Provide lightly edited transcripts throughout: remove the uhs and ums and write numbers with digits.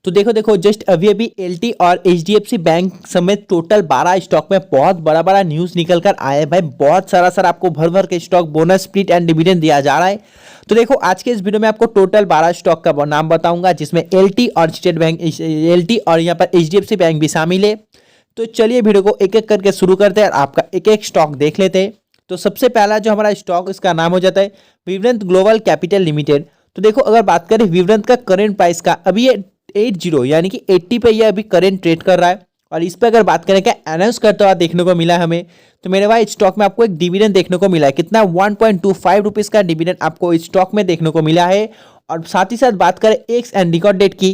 तो देखो देखो जस्ट अभी अभी एलटी और एचडीएफसी बैंक समेत टोटल 12 स्टॉक में बहुत बड़ा बड़ा न्यूज निकल कर आया है भाई। बहुत सारा सर आपको भर भर के stock bonus split and dividend दिया जा रहा है। तो देखो आज के इस वीडियो में आपको टोटल 12 स्टॉक का नाम बताऊंगा, जिसमें एलटी और स्टेट बैंक, एलटी और यहाँ पर एचडीएफसी बैंक भी शामिल है। तो चलिए वीडियो को एक एक करके शुरू करते हैं और आपका एक एक स्टॉक देख लेते हैं। तो सबसे पहला जो हमारा स्टॉक, इसका नाम हो जाता है विवरंत ग्लोबल कैपिटल लिमिटेड। तो देखो अगर बात करें विवरंत का करंट प्राइस का, अभी ये 80 यानी कि 80 पे ये अभी करंट ट्रेड कर रहा है। और इस पे अगर बात करें क्या अनाउंस करता हुआ देखने को मिला है हमें, तो मेरे भाई स्टॉक में आपको एक डिविडेंड देखने को मिला है। कितना 1.25 रुपीज का डिविडेंड आपको इस स्टॉक में देखने को मिला है। और साथ ही साथ बात करें एक्स एंड रिकॉर्ड डेट की,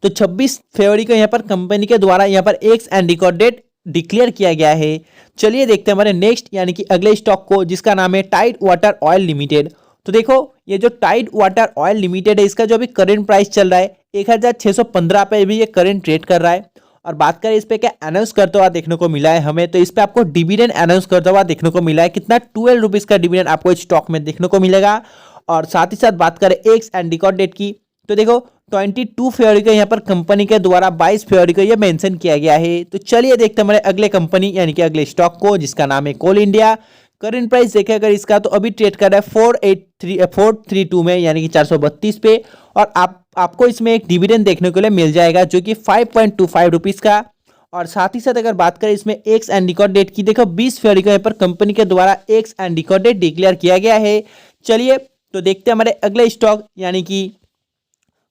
तो 26 फरवरी को यहाँ पर कंपनी के द्वारा यहाँ पर ex and record date declare किया गया है। चलिए देखते हैं हमारे नेक्स्ट यानी कि अगले स्टॉक को, जिसका नाम है टाइड वाटर ऑयल लिमिटेड। तो देखो ये जो टाइड वाटर ऑयल लिमिटेड है, इसका जो अभी करंट प्राइस चल रहा है 1615 पे भी ये करंट ट्रेड कर रहा है। और बात करें इस पे क्या अनाउंस करता हुआ देखने को मिला है हमें, तो इस पे आपको डिविडेंड अनाउंस करता हुआ देखने को मिला है। कितना 12 रुपीज का डिविडेंड आपको इस स्टॉक में देखने को मिलेगा। और साथ ही साथ बात करें एक्स एंड रिकॉर्ड डेट की, तो देखो 22 फरवरी को यहाँ पर कंपनी के द्वारा 22 फरवरी को ये मेंशन किया गया है। तो चलिए देखते हैं हमारे अगले कंपनी यानी कि अगले स्टॉक को, जिसका नाम है कोल इंडिया। करंट प्राइस देखें अगर इसका, तो अभी ट्रेड कर रहा है 432 में यानी कि 432 पे। और आपको इसमें एक डिविडेंड देखने को लिए मिल जाएगा जो कि 5.25 रुपीज का। और साथ ही साथ अगर बात करें इसमें एक्स एंड रिकॉर्ड डेट की, देखो 20 फरवरी को यहाँ पर कंपनी के द्वारा ex and record date declare किया गया है। चलिए तो देखते हैं हमारे अगले स्टॉक यानी कि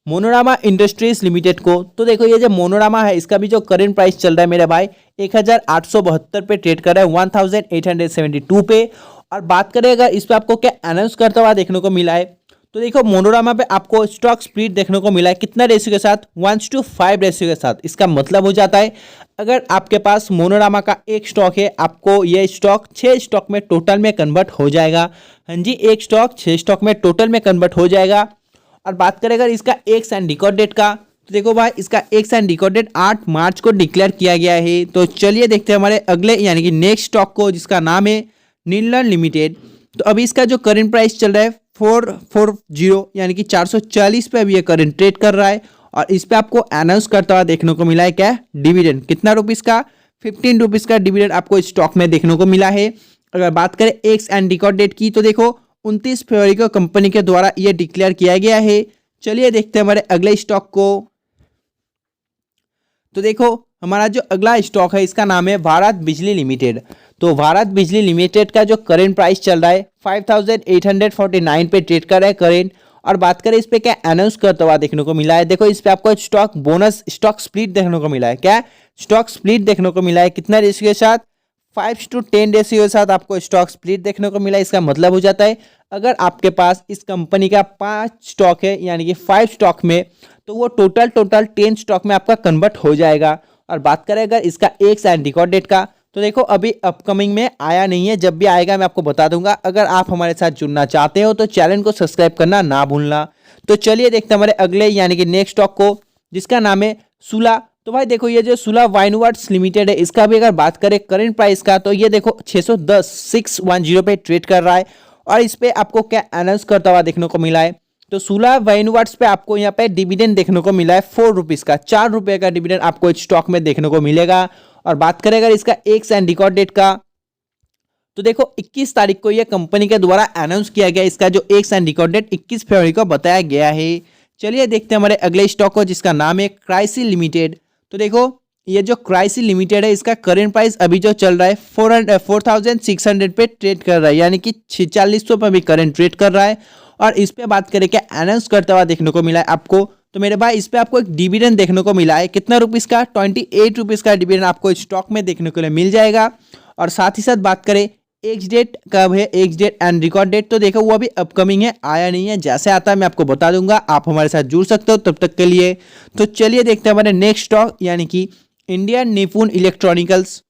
मोनोरामा इंडस्ट्रीज लिमिटेड को। तो देखो ये जो मोनोरामा है, इसका भी जो करंट प्राइस चल रहा है मेरे भाई 1872 पे ट्रेड कर रहा है 1872 पे। और बात करें अगर इस पे आपको क्या अनाउंस करता हुआ देखने को मिला है, तो देखो मोनोरामा पे आपको स्टॉक स्प्लिट देखने को मिला है। कितना रेशियो के साथ? 1:5 रेशियो के साथ। इसका मतलब हो जाता है अगर आपके पास मोनोरामा का एक स्टॉक है, आपको ये स्टॉक 6 स्टॉक में टोटल में कन्वर्ट हो जाएगा। हाँ जी, एक स्टॉक 6 स्टॉक में टोटल में कन्वर्ट हो जाएगा। और बात करें अगर इसका एक्स एंड रिकॉर्ड डेट का, तो देखो भाई इसका एक्स एंड रिकॉर्ड डेट 8 मार्च को डिक्लेयर किया गया है। तो चलिए देखते हैं हमारे अगले यानी कि नेक्स्ट स्टॉक को, जिसका नाम है नीलम लिमिटेड। तो अभी इसका जो करंट प्राइस चल रहा है 440 यानी कि 440 पे अभी ये करंट ट्रेड कर रहा है। और इस पे आपको अनाउंस करता हुआ देखने को मिला है क्या डिविडेंड, कितना रुपीस का? 15 रुपीज का डिविडेंड आपको स्टॉक में देखने को मिला है। अगर बात करें एक्स एंड रिकॉर्ड डेट की, तो देखो 29 फरवरी को कंपनी के द्वारा यह डिक्लेयर किया गया है। चलिए देखते हैं हमारे अगले स्टॉक को। तो देखो हमारा जो अगला स्टॉक है, इसका नाम है भारत बिजली लिमिटेड। तो भारत बिजली लिमिटेड का जो करंट प्राइस चल रहा है 5849 पे ट्रेड कर रहा है करंट। और बात करें इस पे क्या अनाउंस करता हुआ देखने को मिला है, देखो इस पे आपको स्टॉक बोनस स्टॉक स्प्लिट देखने को मिला है। क्या स्टॉक स्प्लिट देखने को मिला है? कितना रेशियो के साथ? 5:10 रेशियो के साथ आपको स्टॉक स्प्लिट देखने को मिला है। इसका मतलब हो जाता है अगर आपके पास इस कंपनी का 5 स्टॉक है यानी कि 5 स्टॉक में, तो वो टोटल 10 स्टॉक में आपका कन्वर्ट हो जाएगा। और बात करें अगर इसका एक्स एंड रिकॉर्ड डेट का, तो देखो अभी अपकमिंग में आया नहीं है, जब भी आएगा मैं आपको बता दूंगा। अगर आप हमारे साथ जुड़ना चाहते हो तो चैनल को सब्सक्राइब करना ना भूलना। तो चलिए देखते हैं हमारे अगले यानी कि नेक्स्ट स्टॉक को, जिसका नाम है सुला। तो भाई देखो ये जो सुला वाइनवर्ड्स लिमिटेड है, इसका भी अगर बात करें करंट प्राइस का, तो ये देखो 610 पे ट्रेड कर रहा है। और इस पे आपको क्या अनाउंस करता हुआ देखने को मिला है, तो सुला वाइनवर्ड्स पे आपको यहाँ पे डिविडेंड देखने को मिला है 4 रुपीज का। 4 रुपए का डिविडेंड आपको इस स्टॉक में देखने को मिलेगा। और बात करें अगर इसका एक्स एंड रिकॉर्ड डेट का, तो देखो 21 तारीख को यह कंपनी के द्वारा अनाउंस किया गया। इसका जो एक्स एंड रिकॉर्ड डेट 21 फरवरी को बताया गया है। चलिए देखते हैं हमारे अगले स्टॉक को, जिसका नाम है क्राइसिल लिमिटेड। तो देखो ये जो क्राइसिल लिमिटेड है, इसका करंट प्राइस अभी जो चल रहा है 4600 पे ट्रेड कर रहा है यानी कि 4600 पे भी करंट ट्रेड कर रहा है। और इस पे बात करें क्या अनाउंस करता हुआ देखने को मिला है आपको, तो मेरे भाई इस पे आपको एक डिविडेंड देखने को मिला है। कितना रुपीस का? 28 रुपीज का डिविडेंड आपको स्टॉक में देखने को मिल जाएगा। और साथ ही साथ बात करें एक्स डेट कब है, ex date and record date, तो देखो वो अभी अपकमिंग है, आया नहीं है। जैसे आता है मैं आपको बता दूंगा, आप हमारे साथ जुड़ सकते हो तब तक के लिए। तो चलिए देखते हैं हमारे नेक्स्ट स्टॉक यानी कि इंडियन निपुण इलेक्ट्रॉनिकल्स।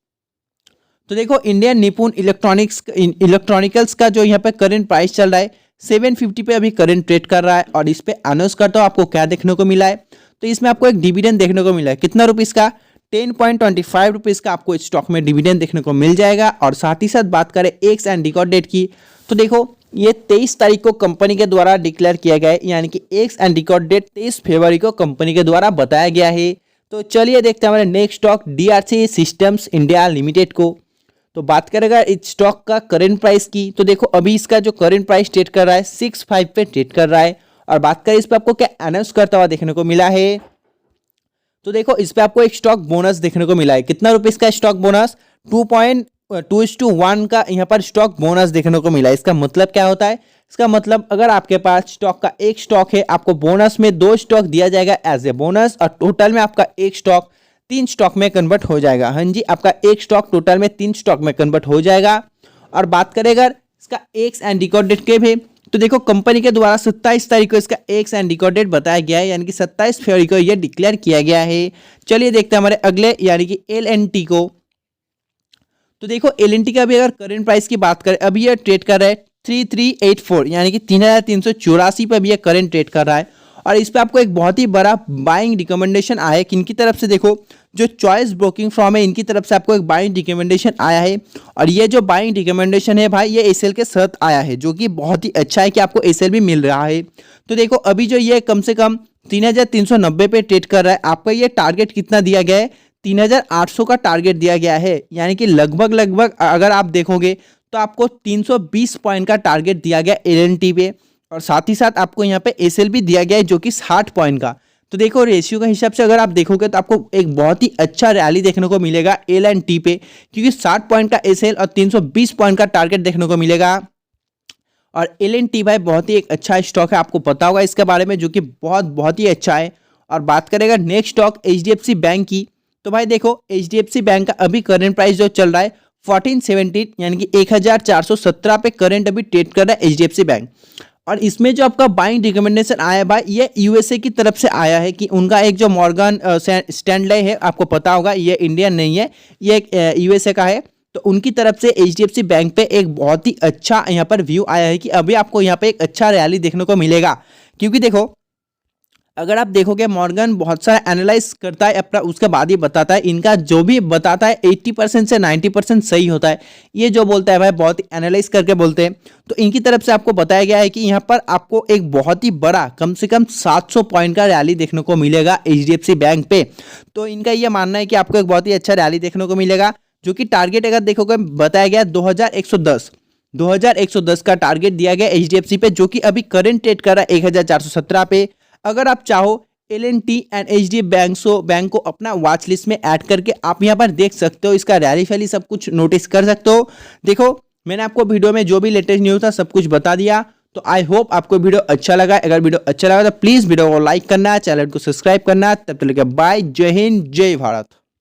तो देखो इंडियन निपुण इलेक्ट्रॉनिकल्स का जो यहाँ पे करंट प्राइस चल रहा है 750 पे अभी करंट ट्रेड कर रहा है। और इस पे अनाउंस करता हूँ आपको क्या देखने को मिला है, तो इसमें आपको एक डिविडेंड देखने को मिला है। कितना रुपीस का? 10.25 रुपीज का आपको स्टॉक में डिविडेंड देखने को मिल जाएगा। और साथ ही साथ बात करें एक्स एंड रिकॉर्ड डेट की, तो देखो ये 23 तारीख को कंपनी के द्वारा डिक्लेयर किया गया है, यानी कि एक्स एंड रिकॉर्ड डेट 23 फरवरी को कंपनी के द्वारा बताया गया है। तो चलिए देखते हैं हमारे next stock DRC systems India limited को। तो बात करेगा इस स्टॉक का करंट प्राइस की, तो देखो अभी इसका जो करंट प्राइस ट्रेड कर रहा है 65 पे ट्रेड कर रहा है। और बात करें इस पर आपको क्या अनाउंस करता हुआ देखने को मिला है, तो देखो इस पे आपको एक स्टॉक बोनस देखने को मिला है। कितना रुपीस का स्टॉक बोनस? 2.2:1 का यहाँ पर स्टॉक बोनस देखने को मिला है। इसका मतलब क्या होता है? इसका मतलब अगर आपके पास स्टॉक का एक स्टॉक है, आपको बोनस में 2 स्टॉक दिया जाएगा एज ए बोनस, और टोटल में आपका एक स्टॉक 3 स्टॉक में कन्वर्ट हो जाएगा। हाँ जी, आपका एक स्टॉक टोटल में 3 स्टॉक में कन्वर्ट हो जाएगा। और बात करें अगर इसका एक्स एंड रिकॉर्ड डेट के भी, तो देखो कंपनी के द्वारा 27 तारीख को इसका एक्स एंड रिकॉर्ड डेट बताया गया है, यानी कि 27 फरवरी को यह डिक्लेयर किया गया है। चलिए देखते हैं हमारे अगले यानी कि LNT को। तो देखो LNT का भी अगर करंट प्राइस की बात करें, अभी यह ट्रेड कर रहा है 3384, यानी कि 3384 पे भी यह करंट ट्रेड कर रहा है। और इस पे आपको एक बहुत ही बड़ा बाइंग रिकमेंडेशन आया है किनकी तरफ से? देखो जो चॉइस ब्रोकिंग फर्म है इनकी तरफ से आपको एक बाइंग रिकमेंडेशन आया है। और ये जो बाइंग रिकमेंडेशन है भाई, ये एसएल के साथ आया है, जो कि बहुत ही अच्छा है कि आपको एसएल भी मिल रहा है। तो देखो अभी जो ये कम से कम 3390 पे ट्रेड कर रहा है, आपका ये टारगेट कितना दिया गया है? 3800 का टारगेट दिया गया है, यानी कि लगभग अगर आप देखोगे तो आपको 320 पॉइंट का टारगेट दिया गया LNT पे। और साथ ही साथ आपको यहाँ पे एसएल भी दिया गया है जो कि 60 पॉइंट का। तो देखो रेशियो का हिसाब से अगर आप देखोगे तो आपको एक बहुत ही अच्छा रैली देखने को मिलेगा LNT पे, क्योंकि 60 पॉइंट का एसएल और 320 पॉइंट का टारगेट देखने को मिलेगा। और LNT भाई बहुत ही एक अच्छा स्टॉक है, आपको पता होगा इसके बारे में, जो कि बहुत ही अच्छा है। और बात करेगा नेक्स्ट स्टॉक HDFC बैंक की, तो भाई देखो HDFC बैंक का अभी करंट प्राइस जो चल रहा है 1417, यानी कि 1417 पे करंट अभी ट्रेड कर रहा है HDFC बैंक। और इसमें जो आपका बाइंग रिकमेंडेशन आया है भाई, ये USA की तरफ से आया है, कि उनका एक जो मॉर्गन स्टैनले है, आपको पता होगा ये इंडियन नहीं है, ये एक USA का है। तो उनकी तरफ से HDFC बैंक पे एक बहुत ही अच्छा यहाँ पर व्यू आया है कि अभी आपको यहाँ पे एक अच्छा रैली देखने को मिलेगा। क्योंकि देखो अगर आप देखोगे मॉर्गन बहुत सारा एनालाइज करता है अपना, उसके बाद ही बताता है। इनका जो भी बताता है 80% से 90% सही होता है। ये जो बोलता है भाई बहुत ही एनालाइज करके बोलते हैं। तो इनकी तरफ से आपको बताया गया है कि यहाँ पर आपको एक बहुत ही बड़ा कम से कम 700 पॉइंट का रैली देखने को मिलेगा HDFC बैंक पे। तो इनका ये मानना है कि आपको एक बहुत ही अच्छा रैली देखने को मिलेगा, जो कि टारगेट अगर देखोगे बताया गया 2110 का टारगेट दिया गया HDFC पे, जो कि अभी करंट ट्रेड कर रहा है 1417 पे। अगर आप चाहो LNT एंड HDFC बैंक को अपना वॉच लिस्ट में ऐड करके आप यहाँ पर देख सकते हो, इसका रैली फैली सब कुछ नोटिस कर सकते हो। देखो मैंने आपको वीडियो में जो भी लेटेस्ट न्यूज़ था सब कुछ बता दिया। तो आई होप आपको वीडियो अच्छा लगा। अगर वीडियो अच्छा लगा तो प्लीज़ वीडियो को लाइक करना, चैनल को सब्सक्राइब करना। तब तक के बाय, जय हिंद, जय भारत।